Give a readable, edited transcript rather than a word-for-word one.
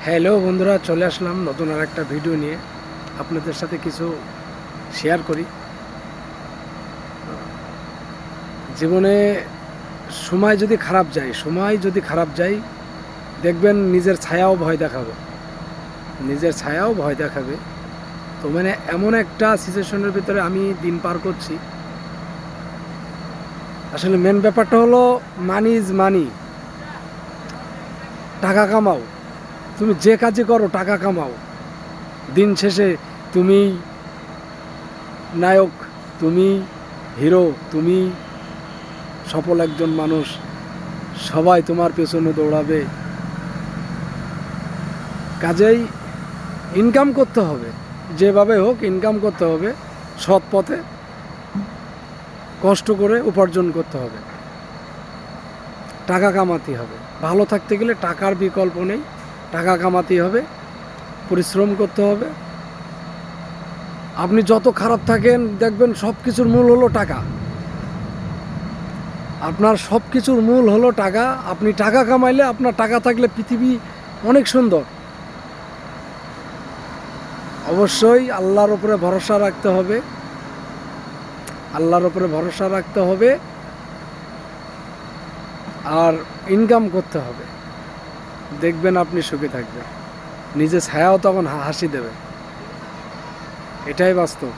Hello বন্ধুরা, চলে আসলাম নতুন আর একটা ভিডিও নিয়ে আপনাদের সাথে কিছু শেয়ার করি। জীবনে সময় যদি খারাপ যায় দেখবেন নিজের ছায়াও ভয় দেখাবে। তো মানে এমন একটা সিচুয়েশনের ভিতরে আমি দিন পার করছি। আসলে মেন ব্যাপারটা হলো মানি ইজ মানি। টাকা কামাও, তুমি যে কাজই করো টাকা কামাও। দিন শেষে তুমি নায়ক, তুমি হিরো, তুমি সফল একজন মানুষ, সবাই তোমার পেছনে দৌড়াবে। কাজেই ইনকাম করতে হবে, যেভাবে হোক ইনকাম করতে হবে, সৎ পথে কষ্ট করে উপার্জন করতে হবে, টাকা কামাতে হবে। ভালো থাকতে গেলে টাকার বিকল্প নেই, টাকা কামাতেই হবে, পরিশ্রম করতে হবে। আপনি যত খারাপ থাকেন দেখবেন সব কিছুর মূল হলো টাকা। আপনার সব কিছুর মূল হলো টাকা। আপনি টাকা কামাইলে, আপনার টাকা থাকলে পৃথিবী অনেক সুন্দর। অবশ্যই আল্লাহর উপরে ভরসা রাখতে হবে, আর ইনকাম করতে হবে। দেখবেন আপনি সুখে থাকবেন, নিজে ছায়াও তখন হাসি দেবে। এটাই বাস্তব।